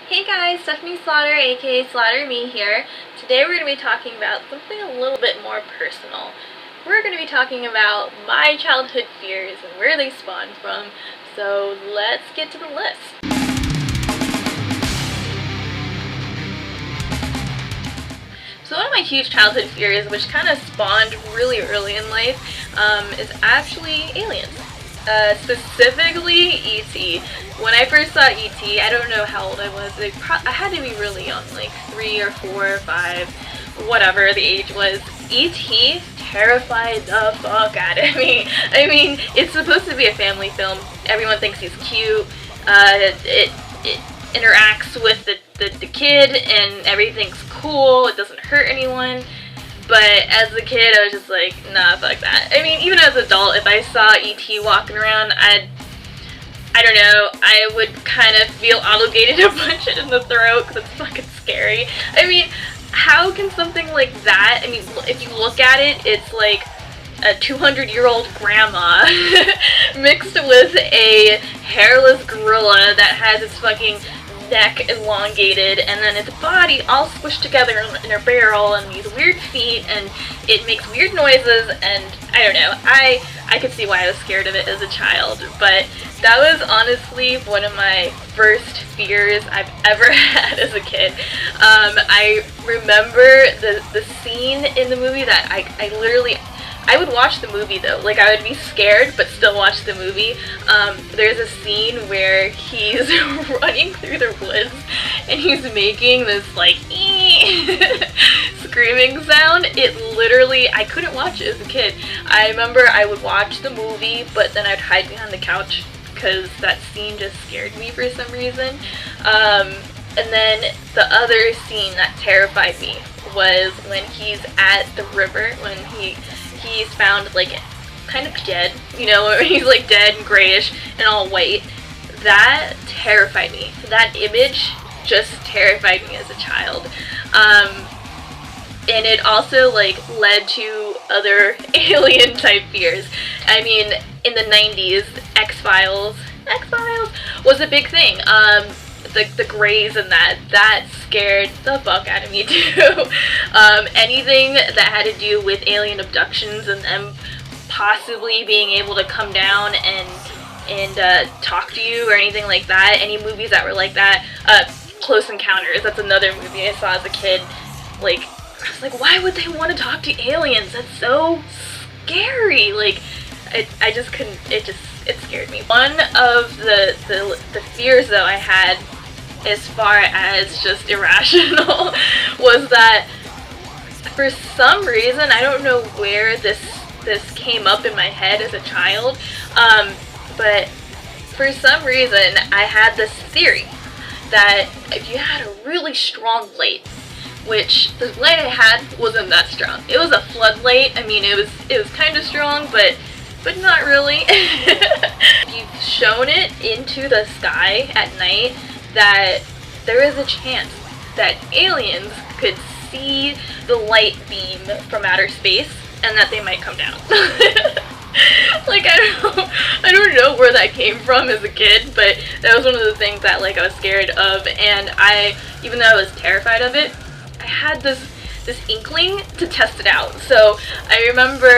Hey guys, Stephanie Slaughter, aka Slaughter Me here. Today we're going to be talking about something a little bit more personal. We're going to be talking about my childhood fears and where they spawned from. So let's get to the list. So one of my huge childhood fears, which kind of spawned really early in life, is actually aliens. Specifically E.T. When I first saw E.T., I don't know how old I was. I had to be really young, like 3 or 4 or 5, whatever the age was. E.T. terrified the fuck out of me. I mean, it's supposed to be a family film. Everyone thinks he's cute. It interacts with the kid and everything's cool. It doesn't hurt anyone. But as a kid, I was just like, nah, fuck that. I mean, even as an adult, if I saw E.T. walking around, I don't know, I would kind of feel obligated to punch it in the throat because it's fucking scary. I mean, how can something like that, I mean, if you look at it, it's like a 200-year-old grandma mixed with a hairless gorilla that has its fucking neck elongated and then its body all squished together in a barrel and these weird feet, and it makes weird noises, and I don't know, I could see why I was scared of it as a child. But that was honestly one of my first fears I've ever had as a kid. I remember the scene in the movie that I would watch the movie though. Like, I would be scared but still watch the movie. There's a scene where he's running through the woods and he's making this like screaming sound. It literally, I couldn't watch it as a kid. I remember I would watch the movie but then I'd hide behind the couch because that scene just scared me for some reason. And then the other scene that terrified me was when he's at the river, when he's found like kind of dead, you know, he's like dead and grayish and all white. That terrified me. That image just terrified me as a child. And it also like led to other alien type fears. I mean, in the 90s, X-Files was a big thing. The Greys and that scared the fuck out of me too. Anything that had to do with alien abductions and them possibly being able to come down and talk to you or anything like that. Any movies that were like that. Close Encounters, that's another movie I saw as a kid. Like, I was like, why would they want to talk to aliens? That's so scary. Like, I just couldn't, it scared me. One of the fears though I had, as far as just irrational, was that for some reason, I don't know where this came up in my head as a child, but for some reason I had this theory that if you had a really strong light, which the light I had wasn't that strong. It was a floodlight. I mean, it was kind of strong, but not really. If you've shown it into the sky at night, that there is a chance that aliens could see the light beam from outer space and that they might come down. Like, I don't know where that came from as a kid, but that was one of the things that like I was scared of, and even though I was terrified of it, I had this inkling to test it out. So I remember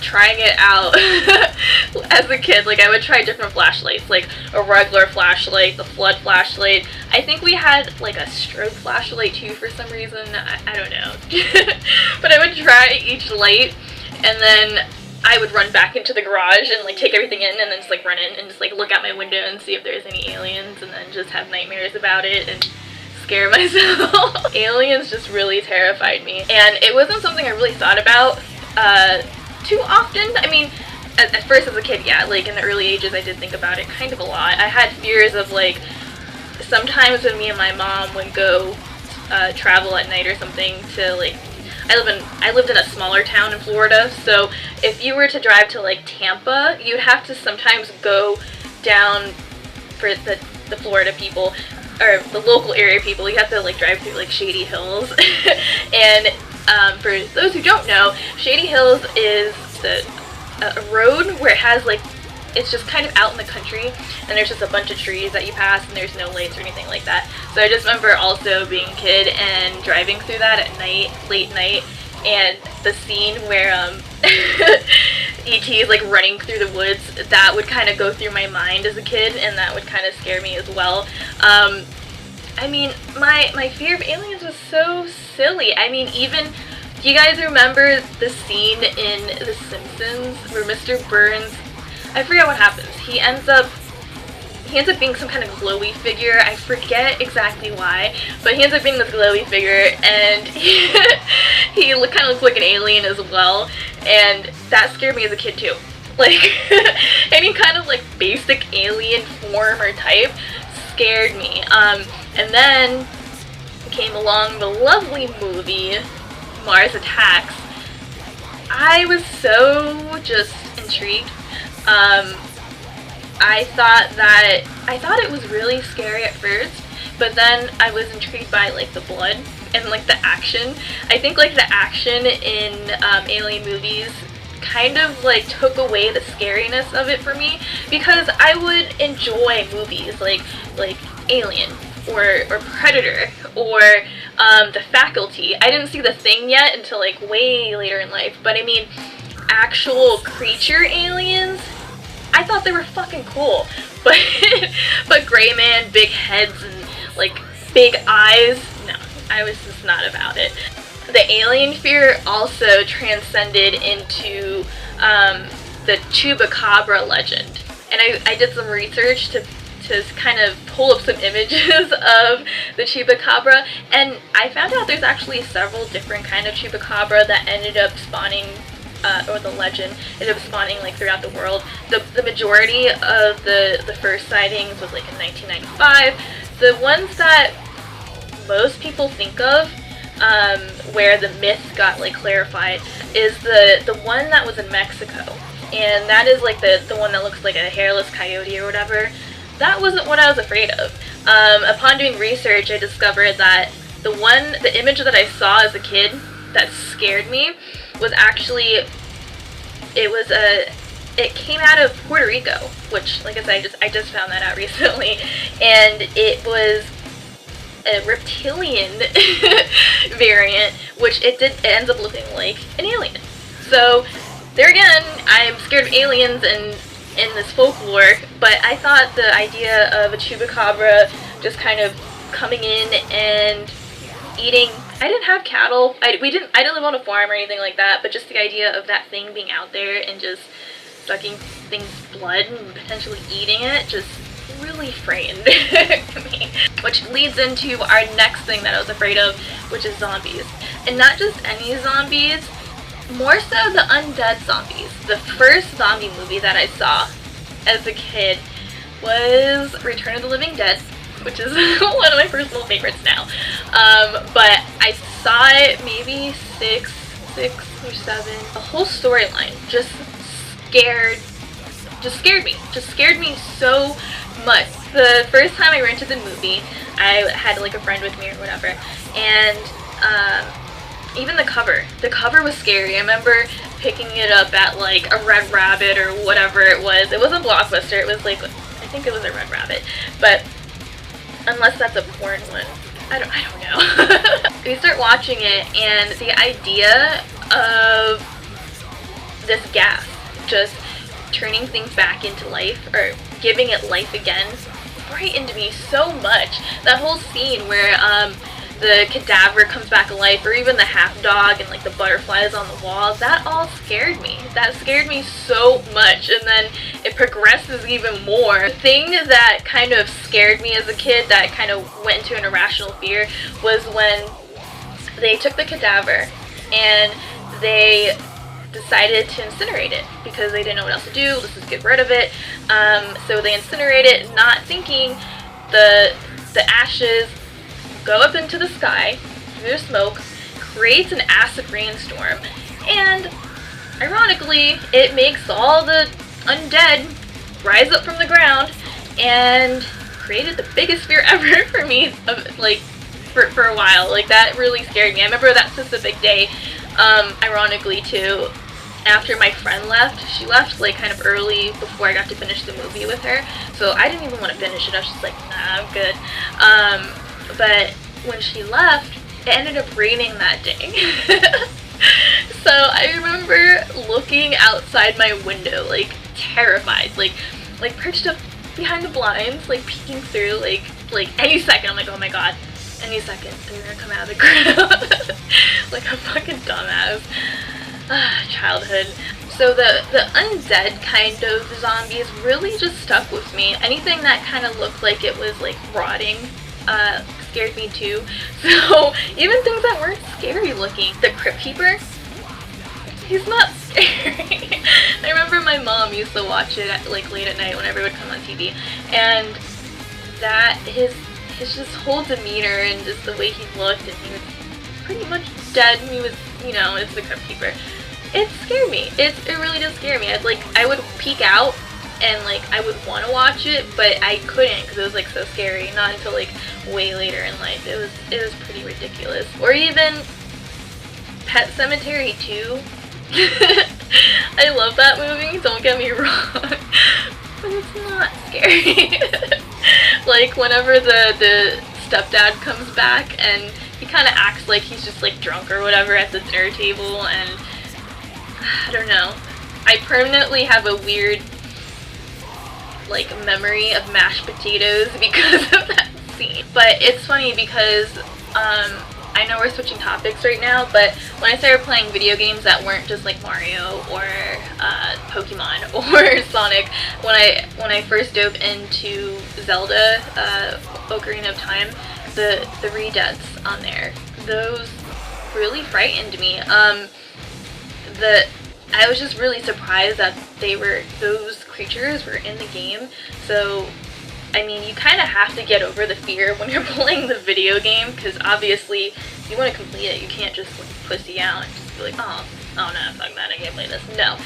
trying it out as a kid. Like, I would try different flashlights, like a regular flashlight, the flood flashlight. I think we had like a strobe flashlight too for some reason. I don't know. But I would try each light, and then I would run back into the garage and like take everything in, and then just like run in and just like look out my window and see if there's any aliens, and then just have nightmares about it and scare myself. Aliens just really terrified me, and it wasn't something I really thought about too often. I mean, at first as a kid, yeah, like in the early ages I did think about it kind of a lot. I had fears of like, sometimes when me and my mom would go travel at night or something to like, I lived in a smaller town in Florida, so if you were to drive to like Tampa, you'd have to sometimes go down, for the Florida people, or the local area people, you have to like drive through like Shady Hills. And for those who don't know, Shady Hills is a road where it has like it's just kind of out in the country, and there's just a bunch of trees that you pass, and there's no lights or anything like that. So I just remember also being a kid and driving through that at night, late night, and the scene where E.T. is like running through the woods, that would kind of go through my mind as a kid, and that would kind of scare me as well. I mean, my fear of aliens was so silly. I mean, even, do you guys remember the scene in The Simpsons where Mr. Burns, I forget what happens, he ends up being some kind of glowy figure. I forget exactly why, but he ends up being this glowy figure, and he kind of looks like an alien as well, and that scared me as a kid too. Like, any kind of like basic alien form or type scared me. And then came along the lovely movie Mars Attacks. I was so just intrigued. I thought it was really scary at first, but then I was intrigued by like the blood and like the action. I think like the action in alien movies kind of like took away the scariness of it for me, because I would enjoy movies like Alien or Predator or The Faculty. I didn't see The Thing yet until like way later in life, but I mean, actual creature aliens, I thought they were fucking cool. But gray man, big heads, and like big eyes, no, I was just not about it. The alien fear also transcended into the Chupacabra legend. And I did some research to kind of pull up some images of the Chupacabra, and I found out there's actually several different kind of Chupacabra that ended up spawning, or the legend ended up spawning like throughout the world. The majority of the first sightings was like in 1995. The ones that most people think of, where the myth got like clarified, is the one that was in Mexico, and that is like the one that looks like a hairless coyote or whatever. That wasn't what I was afraid of. Upon doing research, I discovered that the image that I saw as a kid that scared me was actually, it came out of Puerto Rico, which, like I said, I just found that out recently, and it was a reptilian variant, which it ends up looking like an alien. So there again, I'm scared of aliens and in this folklore, but I thought the idea of a Chupacabra just kind of coming in and eating, I didn't have cattle, I didn't live on a farm or anything like that, but just the idea of that thing being out there and just sucking things' blood and potentially eating it just really frightened me. Which leads into our next thing that I was afraid of, which is zombies. And not just any zombies, more so the undead zombies. The first zombie movie that I saw as a kid was Return of the Living Dead, which is one of my personal favorites now. But I saw it maybe six or seven. The whole storyline just scared me so much. The first time I rented the movie, I had like a friend with me or whatever, and even the cover was scary. I remember picking it up at like a Red Rabbit or whatever it was. It wasn't Blockbuster, it was like, I think it was a Red Rabbit, but unless that's a porn one, I don't know. We start watching it, and the idea of this gas just turning things back into life, or giving it life again, frightened me so much. That whole scene where the cadaver comes back alive, or even the half dog and like the butterflies on the wall, that all scared me. That scared me so much, and then it progresses even more. The thing that kind of scared me as a kid, that kind of went into an irrational fear, was when they took the cadaver and they decided to incinerate it because they didn't know what else to do. Let's just get rid of it. So they incinerate it, not thinking the ashes go up into the sky through the smoke, creates an acid rainstorm, and ironically, it makes all the undead rise up from the ground, and created the biggest fear ever for me, for a while. Like, that really scared me. I remember that specific day, ironically too, after my friend left. She left like kind of early before I got to finish the movie with her, so I didn't even want to finish it. I was just like, nah, I'm good. But when she left, it ended up raining that day. So I remember looking outside my window, like terrified, like perched up behind the blinds, like peeking through, like any second. I'm like, oh my god, any second they're gonna come out of the ground. Like a fucking dumbass. Childhood. So the undead kind of zombies really just stuck with me. Anything that kind of looked like it was like rotting scared me too. So even things that weren't scary looking. The Crypt Keeper, he's not scary. I remember my mom used to watch it at, like late at night whenever it would come on TV, and that his just whole demeanor and just the way he looked, and he was pretty much dead. He was, you know, it's the Crypt Keeper. It scared me. It really did scare me. I would peek out and like I would want to watch it, but I couldn't because it was like so scary. Not until like way later in life. It was pretty ridiculous. Or even Pet Sematary 2. I love that movie, don't get me wrong, but it's not scary. Like whenever the stepdad comes back and he kind of acts like he's just like drunk or whatever at the dinner table, and I don't know, I permanently have a weird like memory of mashed potatoes because of that scene. But it's funny because I know we're switching topics right now, but when I started playing video games that weren't just like Mario or Pokemon or Sonic, when I first dove into Zelda, Ocarina of Time, the re-deaths on there, those really frightened me. I was just really surprised that those creatures were in the game. So I mean, you kind of have to get over the fear when you're playing the video game, because obviously if you want to complete it, you can't just like pussy out and just be like, oh no, fuck that, I can't play this. No.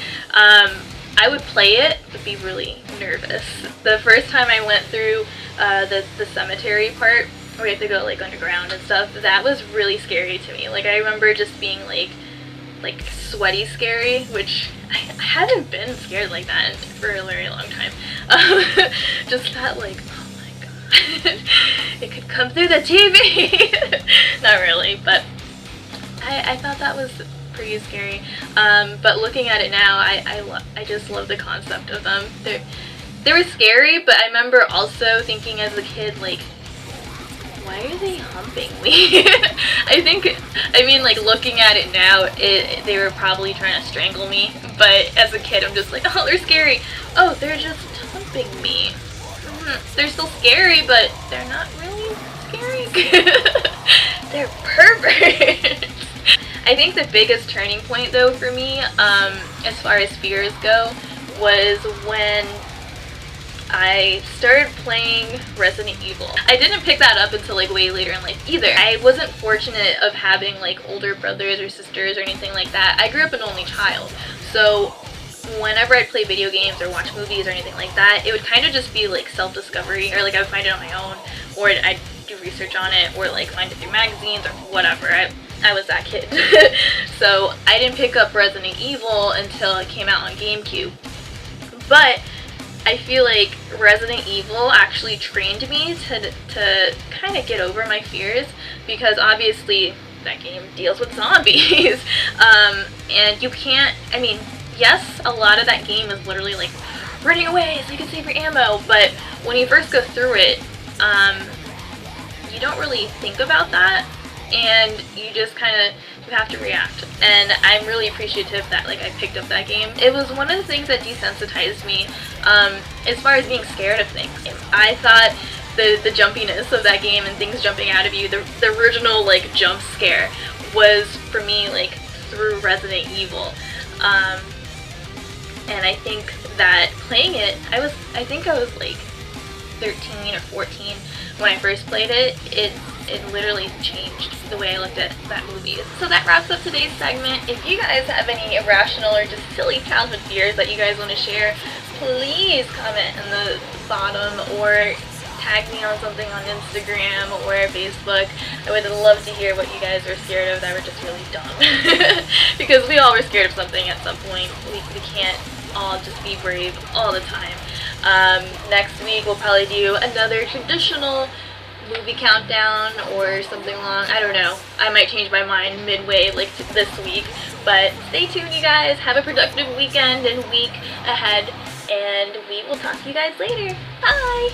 I would play it, but be really nervous. The first time I went through the cemetery part, where you have to go like underground and stuff, that was really scary to me. Like I remember just being like sweaty scary, which I haven't been scared like that for a very long time. Just that like, oh my god, it could come through the TV. Not really, but I thought that was pretty scary. But looking at it now, I just love the concept of them. They were scary, but I remember also thinking as a kid, like, why are they humping me? I mean, like, looking at it now, they were probably trying to strangle me, but as a kid, I'm just like, oh, they're scary. Oh, they're just humping me. They're still scary, but they're not really scary. They're perverts. I think the biggest turning point, though, for me, as far as fears go, was when I started playing Resident Evil. I didn't pick that up until like way later in life either. I wasn't fortunate of having like older brothers or sisters or anything like that. I grew up an only child, so whenever I'd play video games or watch movies or anything like that, it would kind of just be like self-discovery, or like I would find it on my own, or I'd do research on it, or like find it through magazines or whatever. I was that kid. So I didn't pick up Resident Evil until it came out on GameCube. But I feel like Resident Evil actually trained me to kind of get over my fears, because obviously that game deals with zombies. And you can't, I mean, yes, a lot of that game is literally like running away so you can save your ammo, but when you first go through it, you don't really think about that, and you just kind of, you have to react. And I'm really appreciative that like I picked up that game. It was one of the things that desensitized me as far as being scared of things. I thought the jumpiness of that game and things jumping out of you, the original like jump scare was for me like through Resident Evil. And I think that playing it, I think I was like 13 or 14 when I first played it. It literally changed the way I looked at that movie. So that wraps up today's segment. If you guys have any irrational or just silly childhood fears that you guys want to share, please comment in the bottom or tag me on something on Instagram or Facebook. I would love to hear what you guys were scared of that were just really dumb. Because we all were scared of something at some point. We can't all just be brave all the time. Next week we'll probably do another traditional movie countdown or something along. I don't know. I might change my mind midway, like this week. But stay tuned, you guys. Have a productive weekend and week ahead. And we will talk to you guys later. Bye!